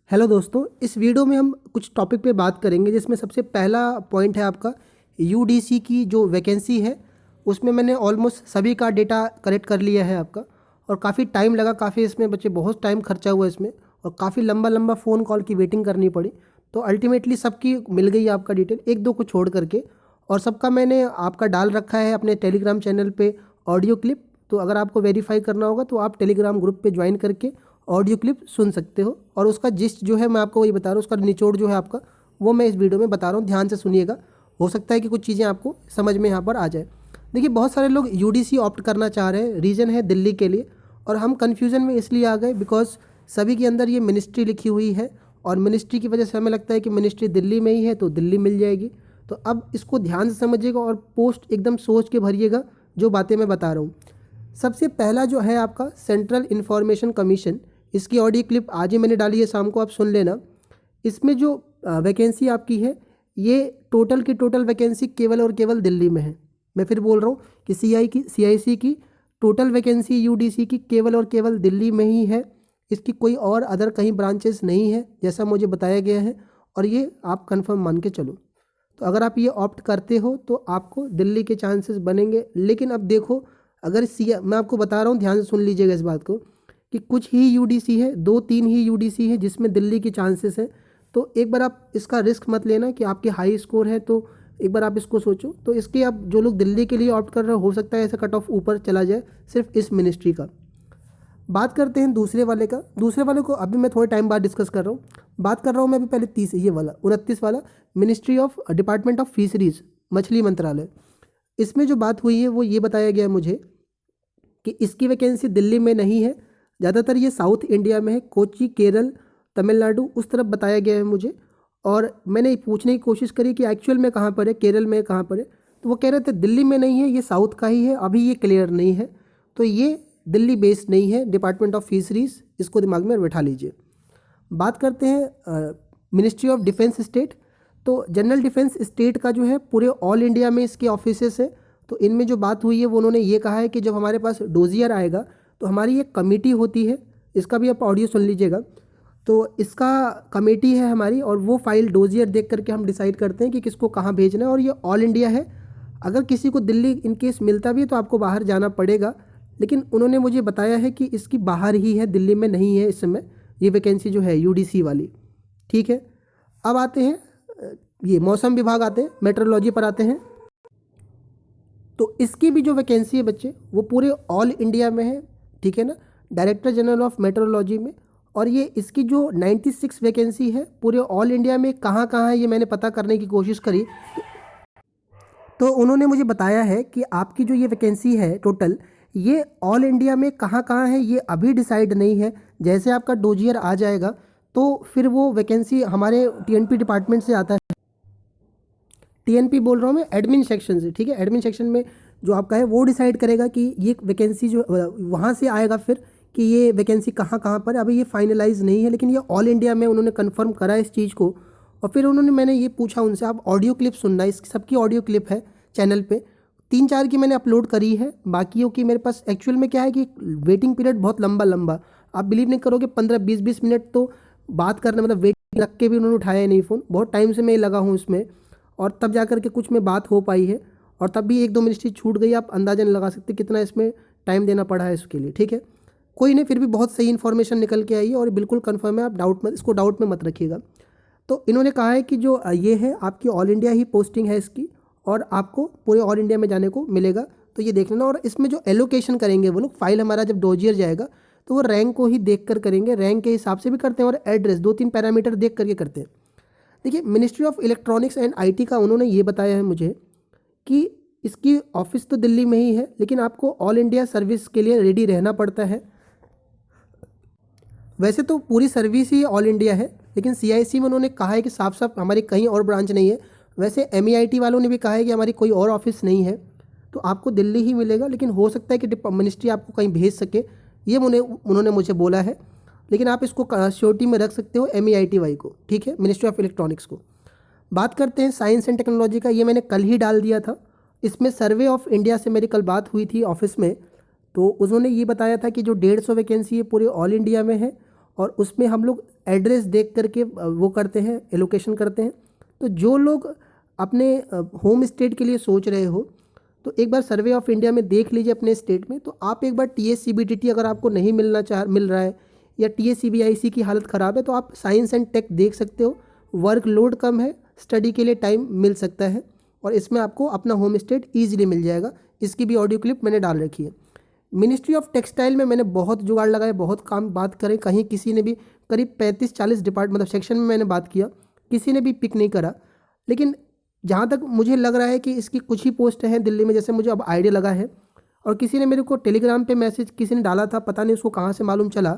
Hello दोस्तों, इस video में हम कुछ टॉपिक पे बात करेंगे जिसमें सबसे पहला पॉइंट है आपका यूडीसी की जो वैकेंसी है। उसमें मैंने ऑलमोस्ट सभी का डेटा कलेक्ट कर लिया है आपका, और काफ़ी टाइम लगा, काफ़ी इसमें बच्चे बहुत टाइम खर्चा हुआ इसमें, और काफ़ी लंबा लंबा फ़ोन कॉल की वेटिंग करनी पड़ी। तो अल्टीमेटली सबकी मिल गई आपका डिटेल, एक दो को छोड़ करके, और सबका मैंने आपका डाल रखा है अपने टेलीग्राम चैनल पे ऑडियो क्लिप। तो अगर आपको वेरीफाई करना होगा तो आप टेलीग्राम ग्रुप पे ज्वाइन करके ऑडियो क्लिप सुन सकते हो, और उसका जिस्ट जो है मैं आपको वही बता रहा हूँ, उसका निचोड़ जो है आपका वो मैं इस वीडियो में बता रहा हूँ, ध्यान से सुनिएगा। हो सकता है कि कुछ चीज़ें आपको समझ में यहाँ पर आ जाए। देखिए, बहुत सारे लोग यूडीसी ऑप्ट करना चाह रहे हैं, रीज़न है दिल्ली के लिए, और हम कन्फ्यूज़न में इसलिए आ गए बिकॉज सभी के अंदर ये मिनिस्ट्री लिखी हुई है, और मिनिस्ट्री की वजह से हमें लगता है कि मिनिस्ट्री दिल्ली में ही है तो दिल्ली मिल जाएगी। तो अब इसको ध्यान से समझिएगा और पोस्ट एकदम सोच के भरिएगा जो बातें मैं बता रहा हूँ। सबसे पहला जो है आपका सेंट्रल इंफॉर्मेशन कमीशन, इसकी ऑडियो क्लिप आज ही मैंने डाली है, शाम को आप सुन लेना। इसमें जो वैकेंसी आपकी है, ये टोटल की टोटल वैकेंसी केवल और केवल दिल्ली में है। मैं फिर बोल रहा हूँ कि सीआईसी की टोटल वैकेंसी यूडीसी की केवल और केवल दिल्ली में ही है। इसकी कोई और अदर कहीं ब्रांचेस नहीं है जैसा मुझे बताया गया है, और ये आप कंफर्म मान के चलो। तो अगर आप ये ऑप्ट करते हो तो आपको दिल्ली के चांसेस बनेंगे। लेकिन अब देखो, अगर मैं आपको बता रहा हूँ, ध्यान से सुन लीजिएगा इस बात को, कि कुछ ही यूडीसी है, 2-3 ही यूडीसी है जिसमें दिल्ली की चांसेस है। तो एक बार आप इसका रिस्क मत लेना कि आपके हाई स्कोर है, तो एक बार आप इसको सोचो। तो इसके अब जो लोग दिल्ली के लिए ऑप्ट कर रहे हो सकता है ऐसा कट ऑफ ऊपर चला जाए सिर्फ इस मिनिस्ट्री का। बात करते हैं दूसरे वाले का। दूसरे वाले को अभी मैं थोड़े टाइम बाद डिस्कस कर रहा हूँ। बात कर रहा हूँ मैं अभी पहले 30 ये वाला 29 वाला, ministry of department of fisheries, मछली मंत्रालय। इसमें जो बात हुई है वो ये बताया गया मुझे कि इसकी वैकेंसी दिल्ली में नहीं है, ज़्यादातर ये साउथ इंडिया में है, कोची, केरल, तमिलनाडु उस तरफ बताया गया है मुझे। और मैंने पूछने की कोशिश करी कि एक्चुअल में कहाँ पर है, केरल में कहाँ पर है, तो वो कह रहे थे दिल्ली में नहीं है, ये साउथ का ही है, अभी ये क्लियर नहीं है। तो ये दिल्ली बेस्ड नहीं है, डिपार्टमेंट ऑफ फिशरीज, इसको दिमाग में बैठा लीजिए। बात करते हैं मिनिस्ट्री ऑफ डिफेंस स्टेट। तो जनरल डिफेंस स्टेट का जो है पूरे ऑल इंडिया में इसके ऑफिसेस है। तो इनमें जो बात हुई है वो उन्होंने ये कहा है कि जब हमारे पास डोजियर आएगा तो हमारी एक कमेटी होती है, इसका भी आप ऑडियो सुन लीजिएगा। तो इसका कमेटी है हमारी, और वो फाइल डोजियर देख करके हम डिसाइड करते हैं कि किसको कहाँ भेजना है, और ये ऑल इंडिया है। अगर किसी को दिल्ली इन केस मिलता भी है तो आपको बाहर जाना पड़ेगा, लेकिन उन्होंने मुझे बताया है कि इसकी बाहर ही है, दिल्ली में नहीं है इस समय ये वैकेंसी जो है यूडीसी वाली। ठीक है, अब आते हैं ये मौसम विभाग, आते हैं मेट्रोलॉजी पर आते हैं। तो इसकी भी जो वैकेंसी है बच्चे, वो पूरे ऑल इंडिया में है, ठीक है ना, डायरेक्टर जनरल ऑफ मेट्रोलॉजी में। और ये इसकी जो 96 वैकेंसी है पूरे ऑल इंडिया में, कहाँ कहाँ है ये मैंने पता करने की कोशिश करी। तो उन्होंने मुझे बताया है कि आपकी जो ये वैकेंसी है टोटल, ये ऑल इंडिया में कहाँ कहाँ है ये अभी डिसाइड नहीं है। जैसे आपका डोजियर आ जाएगा तो फिर वो वैकेंसी हमारे टीएनपी डिपार्टमेंट से आता है। टीएनपी बोल रहा हूँ मैं, एडमिन सेक्शन से, ठीक है। एडमिन सेक्शन में जो आपका है वो डिसाइड करेगा कि ये वैकेंसी जो वहाँ से आएगा फिर, कि ये वैकेंसी कहाँ कहाँ पर है। अभी ये फाइनलाइज नहीं है, लेकिन ये ऑल इंडिया में उन्होंने कन्फर्म करा इस चीज़ को। और फिर उन्होंने, मैंने ये पूछा उनसे, आप ऑडियो क्लिप सुनना, इस सबकी ऑडियो क्लिप है चैनल पे, 3-4 की मैंने अपलोड करी है, बाकियों की मेरे पास एक्चुअल में क्या है कि वेटिंग पीरियड बहुत लंबा लंबा, आप बिलीव नहीं करोगे, 15-20 मिनट तो बात करना, मतलब वेटिंग रख के भी उन्होंने उठाया नहीं फ़ोन। बहुत टाइम से मैं लगा हूँ इसमें, और तब जा कर के कुछ में बात हो पाई है, और तब भी 1-2 मिनिस्ट्री छूट गई। आप अंदाज़ा नहीं लगा सकते कितना इसमें टाइम देना पड़ा है इसके लिए, ठीक है। कोई नहीं, फिर भी बहुत सही इन्फॉर्मेशन निकल के आई है और बिल्कुल कंफर्म है, आप इसको डाउट में मत रखिएगा। तो इन्होंने कहा है कि जो ये है आपकी ऑल इंडिया ही पोस्टिंग है इसकी, और आपको पूरे ऑल इंडिया में जाने को मिलेगा। तो ये देख लेना। और इसमें जो एलोकेशन करेंगे वो लोग, फाइल हमारा जब डोजियर जाएगा तो वो रैंक को ही देख कर करेंगे, रैंक के हिसाब से भी करते हैं, और एड्रेस 2-3 पैरामीटर देख करके करते हैं। देखिए, ministry of electronics and IT का उन्होंने ये बताया है मुझे कि इसकी ऑफिस तो दिल्ली में ही है, लेकिन आपको ऑल इंडिया सर्विस के लिए रेडी रहना पड़ता है। वैसे तो पूरी सर्विस ही ऑल इंडिया है, लेकिन सीआईसी में उन्होंने कहा है कि साफ साफ हमारी कहीं और ब्रांच नहीं है। वैसे एमईआईटी वालों ने भी कहा है कि हमारी कोई और ऑफिस नहीं है, तो आपको दिल्ली ही मिलेगा। लेकिन हो सकता है कि मिनिस्ट्री आपको कहीं भेज सके, ये उन्होंने मुझे बोला है। लेकिन आप इसको श्योरिटी में रख सकते हो एमईआईटी को, ठीक है, मिनिस्ट्री ऑफ इलेक्ट्रॉनिक्स को। बात करते हैं साइंस एंड टेक्नोलॉजी का, ये मैंने कल ही डाल दिया था। इसमें सर्वे ऑफ इंडिया से मेरी कल बात हुई थी ऑफिस में, तो उन्होंने ये बताया था कि जो 150 वैकेंसी है पूरे ऑल इंडिया में है, और उसमें हम लोग एड्रेस देख करके वो करते हैं, एलोकेशन करते हैं। तो जो लोग अपने होम स्टेट के लिए सोच रहे हो तो एक बार सर्वे ऑफ इंडिया में देख लीजिए अपने स्टेट में। तो आप एक बार TSCBTT अगर आपको नहीं मिल रहा है या TSCBIC की हालत ख़राब है तो आप साइंस एंड टेक देख सकते हो। वर्क लोड कम है, स्टडी के लिए टाइम मिल सकता है और इसमें आपको अपना होम स्टेट ईजिली मिल जाएगा। इसकी भी ऑडियो क्लिप मैंने डाल रखी है। मिनिस्ट्री ऑफ टेक्सटाइल में मैंने बहुत जुगाड़ लगाया, बहुत काम बात करें, कहीं किसी ने भी करीब 35-40 मतलब सेक्शन में मैंने बात किया, किसी ने भी पिक नहीं करा। लेकिन जहाँ तक मुझे लग रहा है कि इसकी कुछ ही पोस्ट हैं दिल्ली में, जैसे मुझे अब आइडिया लगा है। और किसी ने मेरे को टेलीग्राम पे मैसेज किसी ने डाला था, पता नहीं उसको कहाँ से मालूम चला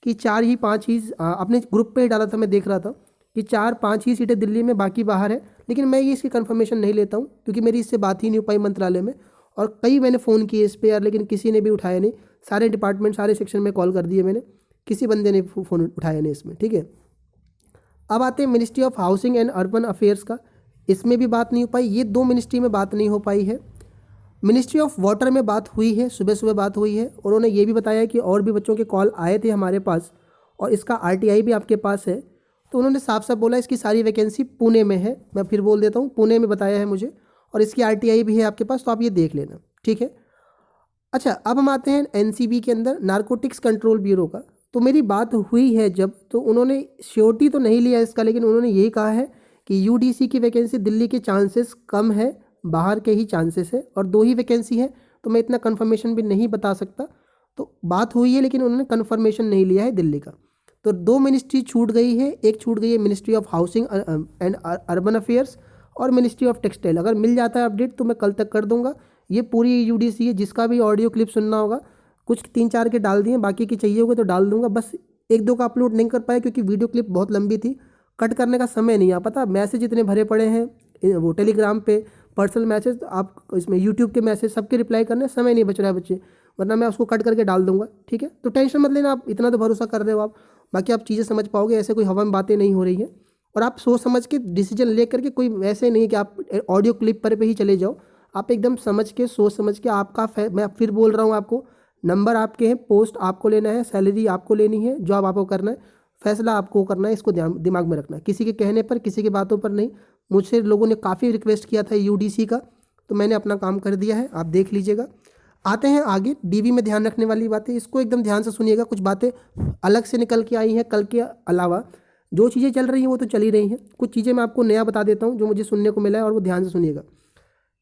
कि 4 ही 5 ही अपने ग्रुप पे ही डाला था, मैं देख रहा था कि 4-5 ही सीटें दिल्ली में, बाकी बाहर है। लेकिन मैं ये इसकी कंफर्मेशन नहीं लेता हूँ क्योंकि मेरी इससे बात ही नहीं हो पाई मंत्रालय में। और कई मैंने फ़ोन किए इस पर यार, लेकिन किसी ने भी उठाया नहीं। सारे डिपार्टमेंट, सारे सेक्शन में कॉल कर दिए मैंने, किसी बंदे ने फ़ोन उठाया नहीं इसमें। ठीक है, अब आते हैं ministry of housing and urban affairs का। इसमें भी बात नहीं हो पाई, ये 2 मिनिस्ट्री में बात नहीं हो पाई है। मिनिस्ट्री ऑफ वाटर में बात हुई है, सुबह सुबह बात हुई है। और उन्होंने ये भी बताया कि और भी बच्चों के कॉल आए थे हमारे पास और इसका RTI भी आपके पास है। तो उन्होंने साफ साफ बोला इसकी सारी वैकेंसी पुणे में है। मैं फिर बोल देता हूँ, पुणे में बताया है मुझे और इसकी RTI भी है आपके पास, तो आप ये देख लेना। ठीक है, अच्छा अब हम आते हैं NCB के अंदर, नारकोटिक्स कंट्रोल ब्यूरो का। तो मेरी बात हुई है जब, तो उन्होंने श्योरिटी तो नहीं लिया इसका, लेकिन उन्होंने यही कहा है कि UDC की वैकेंसी दिल्ली के चांसेस कम है, बाहर के ही चांसेस है और 2 ही वैकेंसी है। तो मैं इतना कन्फर्मेशन भी नहीं बता सकता। तो बात हुई है लेकिन उन्होंने कन्फर्मेशन नहीं लिया है दिल्ली का। तो 2 मिनिस्ट्री छूट गई है, एक छूट गई है ministry of housing and urban affairs और मिनिस्ट्री ऑफ टेक्सटाइल। अगर मिल जाता है अपडेट तो मैं कल तक कर दूंगा। ये पूरी UDC है, जिसका भी ऑडियो क्लिप सुनना होगा, कुछ 3-4 के डाल दिए, बाकी की चाहिए होगा तो डाल दूंगा। बस 1-2 का अपलोड नहीं कर पाया क्योंकि वीडियो क्लिप बहुत लंबी थी, कट करने का समय नहीं आ पता। मैसेज इतने भरे पड़े हैं वो टेलीग्राम पे, पर्सनल मैसेज, आप इसमें यूट्यूब के मैसेज, सबके रिप्लाई करने समय नहीं बच रहा है बच्चे, वरना मैं उसको कट करके डाल दूंगा। ठीक है, तो टेंशन मत लेना, आप इतना तो भरोसा कर रहे हो आप, बाकी आप चीज़ें समझ पाओगे। ऐसे कोई हवा में बातें नहीं हो रही है और आप सोच समझ के डिसीजन ले करके, कोई वैसे नहीं कि आप ऑडियो क्लिप पर ही चले जाओ। आप एकदम समझ के, सोच समझ के, आपका मैं फिर बोल रहा हूँ आपको, नंबर आपके हैं, पोस्ट आपको लेना है, सैलरी आपको लेनी है, जॉब आपको करना है, फैसला आपको करना है। इसको दिमाग में रखना, किसी के कहने पर, किसी की बातों पर नहीं। मुझसे लोगों ने काफ़ी रिक्वेस्ट किया था UDC का, तो मैंने अपना काम कर दिया है, आप देख लीजिएगा। आते हैं आगे, DV में ध्यान रखने वाली बातें, इसको एकदम ध्यान से सुनिएगा। कुछ बातें अलग से निकल के आई हैं, कल के अलावा जो चीज़ें चल रही हैं वो तो चल ही रही हैं। कुछ चीज़ें मैं आपको नया बता देता हूँ जो मुझे सुनने को मिला है और वो ध्यान से सुनिएगा।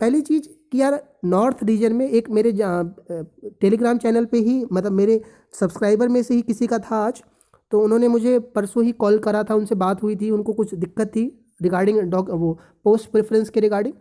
पहली चीज़ कि यार नॉर्थ रीजन में एक मेरे टेलीग्राम चैनल पे ही, मतलब मेरे सब्सक्राइबर में से ही किसी का था आज, तो उन्होंने मुझे परसों ही कॉल करा था, उनसे बात हुई थी, उनको कुछ दिक्कत थी रिगार्डिंग वो पोस्ट प्रेफरेंस के रिगार्डिंग।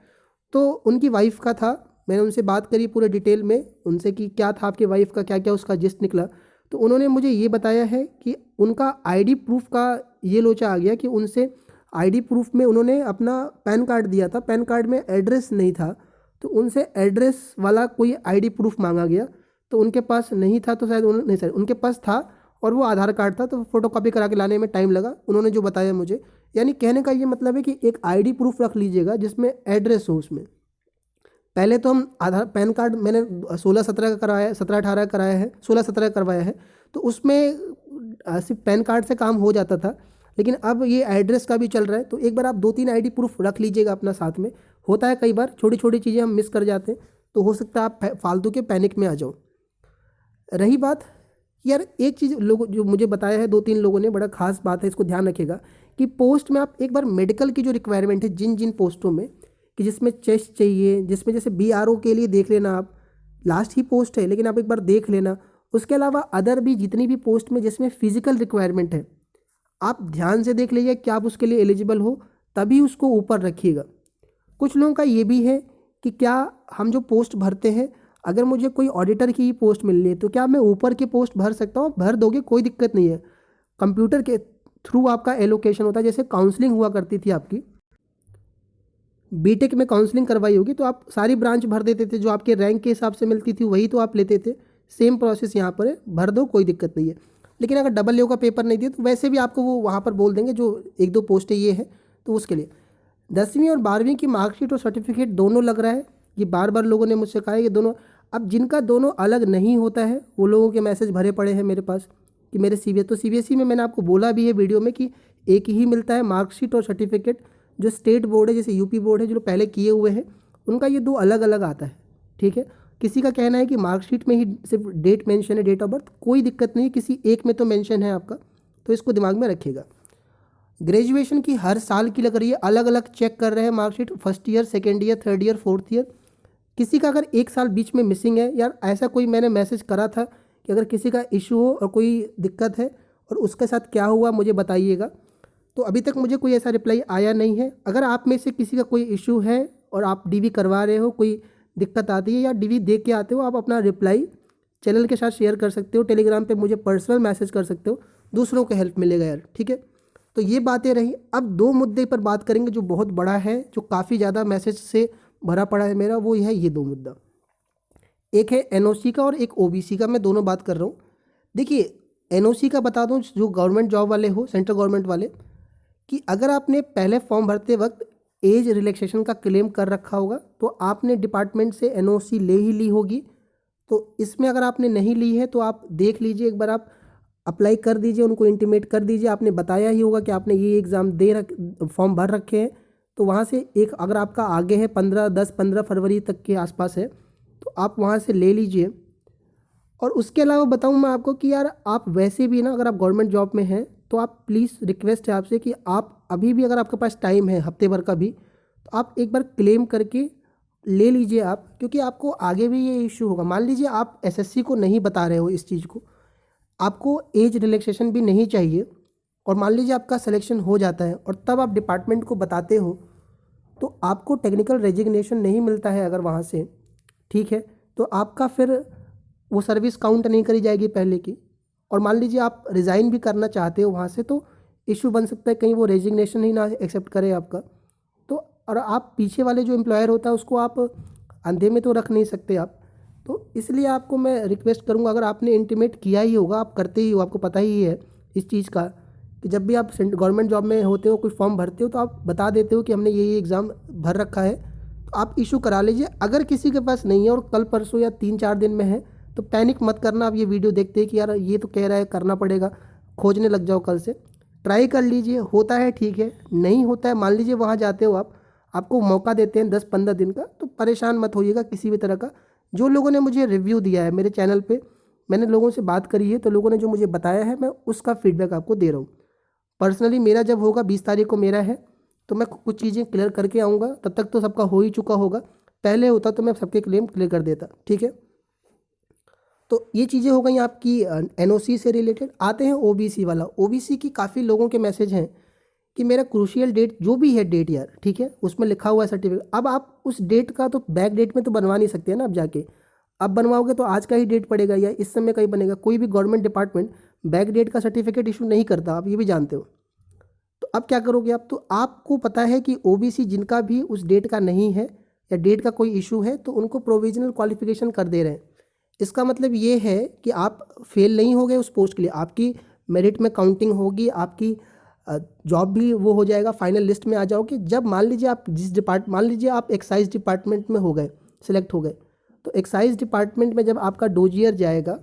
तो उनकी वाइफ का था, मैंने उनसे बात करी पूरे डिटेल में उनसे कि क्या था आपके वाइफ का, क्या क्या उसका जिस्ट निकला। तो उन्होंने मुझे ये बताया है कि उनका ID प्रूफ का ये लोचा आ गया कि उनसे ID प्रूफ में उन्होंने अपना पैन कार्ड दिया था, पैन कार्ड में एड्रेस नहीं था, तो उनसे एड्रेस वाला कोई ID प्रूफ मांगा गया। तो उनके पास नहीं था, तो शायद नहीं सर उनके पास था और वो आधार कार्ड था, तो फोटोकॉपी करा के लाने में टाइम लगा, उन्होंने जो बताया मुझे। यानी कहने का ये मतलब है कि एक ID प्रूफ रख लीजिएगा जिसमें एड्रेस हो उसमें। पहले तो हम आधार पैन कार्ड मैंने 16-17 का कराया, 17-18 कराया है, 16-17 करवाया है, तो उसमें सिर्फ पैन कार्ड से काम हो जाता था। लेकिन अब ये एड्रेस का भी चल रहा है, तो एक बार आप 2-3 ID प्रूफ रख लीजिएगा अपना साथ में। होता है कई बार छोटी छोटी चीज़ें हम मिस कर जाते हैं, तो हो सकता है आप फालतू के पैनिक में आ जाओ। रही बात यार, एक चीज़ लोग जो मुझे बताया है 2-3 लोगों ने, बड़ा खास बात है, इसको ध्यान रखिएगा कि पोस्ट में आप एक बार मेडिकल की जो रिक्वायरमेंट है जिन जिन पोस्टों में, कि जिसमें चेस्ट चाहिए, जिसमें जैसे BRO के लिए देख लेना आप, लास्ट ही पोस्ट है लेकिन आप एक बार देख लेना। उसके अलावा अदर भी जितनी भी पोस्ट में जिसमें फिजिकल रिक्वायरमेंट है, आप ध्यान से देख लीजिए क्या आप उसके लिए एलिजिबल हो, तभी उसको ऊपर रखिएगा। कुछ लोगों का ये भी है कि क्या हम जो पोस्ट भरते हैं, अगर मुझे कोई ऑडिटर की पोस्ट मिल रही है तो क्या मैं ऊपर की पोस्ट भर सकता हूँ? भर दोगे, कोई दिक्कत नहीं है। कंप्यूटर के थ्रू आपका एलोकेशन होता है, जैसे काउंसलिंग हुआ करती थी आपकी, बीटेक में काउंसलिंग करवाई होगी तो आप सारी ब्रांच भर देते थे, जो आपके रैंक के हिसाब से मिलती थी वही तो आप लेते थे। सेम प्रोसेस यहाँ पर है, भर दो, कोई दिक्कत नहीं है। लेकिन अगर डबल लेव का पेपर नहीं दिया तो वैसे भी आपको वो वहाँ पर बोल देंगे जो 1-2 पोस्टें ये है, तो उसके लिए 10वीं और 12वीं की मार्कशीट और सर्टिफिकेट दोनों लग रहा है। ये बार बार लोगों ने मुझसे कहा है कि दोनों, अब जिनका दोनों अलग नहीं होता है वो लोगों के मैसेज भरे पड़े हैं मेरे पास कि मेरे सीबीएसई, तो सीबीएसई में मैंने आपको बोला भी है वीडियो में कि एक ही मिलता है मार्कशीट और सर्टिफिकेट। जो स्टेट बोर्ड है जैसे यूपी बोर्ड है जो पहले किए हुए हैं उनका ये दो अलग अलग आता है, ठीक है। किसी का कहना है कि मार्कशीट में ही सिर्फ डेट मेंशन है, डेट ऑफ बर्थ, कोई दिक्कत नहीं है, किसी एक में तो मेंशन है आपका, तो इसको दिमाग में रखिएगा। ग्रेजुएशन की हर साल की लग रही है, अलग अलग चेक कर रहे हैं marksheet, first year, second year, third year, fourth year. किसी का अगर एक साल बीच में मिसिंग है, यार ऐसा कोई मैंने मैसेज करा था कि अगर किसी का इशू हो और कोई दिक्कत है और उसके साथ क्या हुआ मुझे बताइएगा, तो अभी तक मुझे कोई ऐसा रिप्लाई आया नहीं है। अगर आप में से किसी का कोई इशू है और आप डीवी करवा रहे हो, कोई दिक्कत आती है या डीवी दे के आते हो, आप अपना रिप्लाई चैनल के साथ शेयर कर सकते हो, टेलीग्राम पे मुझे पर्सनल मैसेज कर सकते हो, दूसरों को हेल्प मिलेगा यार, ठीक है। तो ये बातें रही। अब दो मुद्दे पर बात करेंगे जो बहुत बड़ा है, जो काफ़ी ज़्यादा मैसेज से भरा पड़ा है मेरा, वो है ये दो मुद्दा। एक है एनओसी का और एक ओबीसी का, मैं दोनों बात कर रहा हूँ। देखिए एनओसी का बता दूँ, जो गवर्नमेंट जॉब वाले हो, सेंट्रल गवर्नमेंट वाले, कि अगर आपने पहले फॉर्म भरते वक्त एज रिलैक्सेशन का क्लेम कर रखा होगा तो आपने डिपार्टमेंट से एनओसी ले ही ली होगी। तो इसमें अगर आपने नहीं ली है तो आप देख लीजिए, एक बार आप अप्लाई कर दीजिए, उनको इंटीमेट कर दीजिए, आपने बताया ही होगा कि आपने ये एग्ज़ाम फॉर्म भर रखे हैं। तो वहाँ से एक, अगर आपका आगे है 15 फरवरी तक के आसपास है, तो आप वहाँ से ले लीजिए। और उसके अलावा बताऊँ मैं आपको कि यार आप वैसे भी ना, अगर आप गवर्नमेंट जॉब में हैं तो आप प्लीज़, रिक्वेस्ट है आपसे कि आप अभी भी, अगर आपके पास टाइम है हफ्ते भर का भी, तो आप एक बार क्लेम करके ले लीजिए आप, क्योंकि आपको आगे भी ये इशू होगा। मान लीजिए आप एसएससी को नहीं बता रहे हो इस चीज़ को, आपको एज रिलैक्सेशन भी नहीं चाहिए, और मान लीजिए आपका सिलेक्शन हो जाता है और तब आप डिपार्टमेंट को बताते हो, तो आपको टेक्निकल रेजिग्नेशन नहीं मिलता है अगर वहाँ से, ठीक है, तो आपका फिर वो सर्विस काउंट नहीं करी जाएगी पहले की। और मान लीजिए आप रिज़ाइन भी करना चाहते हो वहाँ से, तो इशू बन सकता है कहीं वो रेजिग्नेशन ही ना एक्सेप्ट करे आपका। तो और आप पीछे वाले जो एम्प्लॉयर होता है उसको आप अंधे में तो रख नहीं सकते आप। तो इसलिए आपको मैं रिक्वेस्ट करूँगा, अगर आपने इंटीमेट किया ही होगा, आप करते ही हो, आपको पता ही है इस चीज़ का कि जब भी आप गवर्नमेंट जॉब में होते हो, कोई फॉर्म भरते हो, तो आप बता देते हो कि हमने ये एग्ज़ाम भर रखा है, तो आप इशू करा लीजिए। अगर किसी के पास नहीं है और कल परसों या 3-4 दिन में है, तो पैनिक मत करना। आप ये वीडियो देखते हैं कि यार ये तो कह रहा है करना पड़ेगा, खोजने लग जाओ कल से। ट्राई कर लीजिए, होता है ठीक है, नहीं होता है, मान लीजिए वहाँ जाते हो आप, आपको मौका देते हैं 10-15 दिन का, तो परेशान मत होइएगा किसी भी तरह का। जो लोगों ने मुझे रिव्यू दिया है मेरे चैनल पे, मैंने लोगों से बात करी है, तो लोगों ने जो मुझे बताया है मैं उसका फीडबैक आपको दे रहा हूँ। पर्सनली मेरा जब होगा 20 तारीख को मेरा है, तो मैं कुछ चीज़ें क्लियर करके आऊँगा, तब तक तो सबका हो ही चुका होगा। पहले होता तो मैं सबके क्लेम क्लियर कर देता, ठीक है। तो ये चीज़ें हो गई आपकी एनओसी से रिलेटेड। आते हैं ओबीसी वाला। ओबीसी की काफ़ी लोगों के मैसेज हैं कि मेरा क्रूशियल डेट, जो भी है डेट यार, ठीक है, उसमें लिखा हुआ है सर्टिफिकेट, अब आप उस डेट का तो बैक डेट में तो बनवा नहीं सकते हैं ना। अब जाके अब बनवाओगे तो आज का ही डेट पड़ेगा या इस समय का ही बनेगा। कोई भी गवर्नमेंट डिपार्टमेंट बैक डेट का सर्टिफिकेट इशू नहीं करता, आप ये भी जानते हो। तो अब क्या करोगे आप, तो आपको पता है कि ओबीसी जिनका भी उस डेट का नहीं है या डेट का कोई इशू है, तो उनको प्रोविजनल क्वालिफिकेशन कर दे रहे हैं। इसका मतलब ये है कि आप फेल नहीं हो गए उस पोस्ट के लिए, आपकी मेरिट में काउंटिंग होगी, आपकी जॉब भी वो हो जाएगा, फाइनल लिस्ट में आ जाओगे। जब मान लीजिए आप मान लीजिए आप एक्साइज डिपार्टमेंट में हो गए, सिलेक्ट हो गए, तो एक्साइज डिपार्टमेंट में जब आपका डोजियर जाएगा,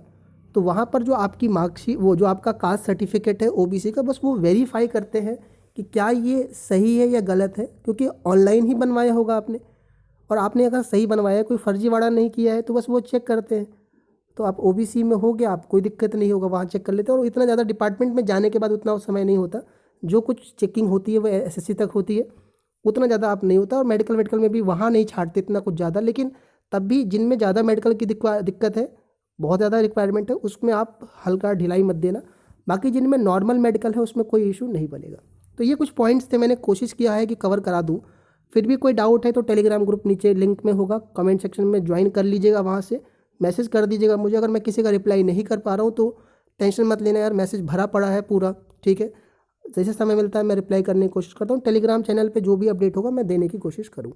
तो वहाँ पर जो आपकी मार्कशीट, वो जो आपका कास्ट सर्टिफिकेट है ओबीसी का, बस वो वेरीफाई करते हैं कि क्या ये सही है या गलत है, क्योंकि ऑनलाइन ही बनवाया होगा आपने, और आपने अगर सही बनवाया है, कोई फर्जीवाड़ा नहीं किया है, तो बस वो चेक करते हैं। तो आप ओबीसी में हो गया, आप कोई दिक्कत नहीं होगा, वहाँ चेक कर लेते हैं। और इतना ज़्यादा डिपार्टमेंट में जाने के बाद उतना समय नहीं होता, जो कुछ चेकिंग होती है वो एसएससी तक होती है, उतना ज़्यादा आप नहीं होता। और मेडिकल वेडिकल में भी वहाँ नहीं छाटते इतना कुछ ज़्यादा, लेकिन तब भी जिनमें ज़्यादा मेडिकल की दिक्कत है, बहुत ज़्यादा रिक्वायरमेंट है, उसमें आप हल्का ढिलाई मत देना। बाकी जिनमें नॉर्मल मेडिकल है उसमें कोई इशू नहीं बनेगा। तो ये कुछ पॉइंट्स थे, मैंने कोशिश किया है कि कवर करा दूँ। फिर भी कोई डाउट है तो टेलीग्राम ग्रुप नीचे लिंक में होगा, कमेंट सेक्शन में ज्वाइन कर लीजिएगा, वहाँ से मैसेज कर दीजिएगा मुझे। अगर मैं किसी का रिप्लाई नहीं कर पा रहा हूँ तो टेंशन मत लेना यार, मैसेज भरा पड़ा है पूरा, ठीक है। जैसे समय मिलता है मैं रिप्लाई करने की कोशिश करता हूँ। टेलीग्राम चैनल पे जो भी अपडेट होगा मैं देने की कोशिश करूँ।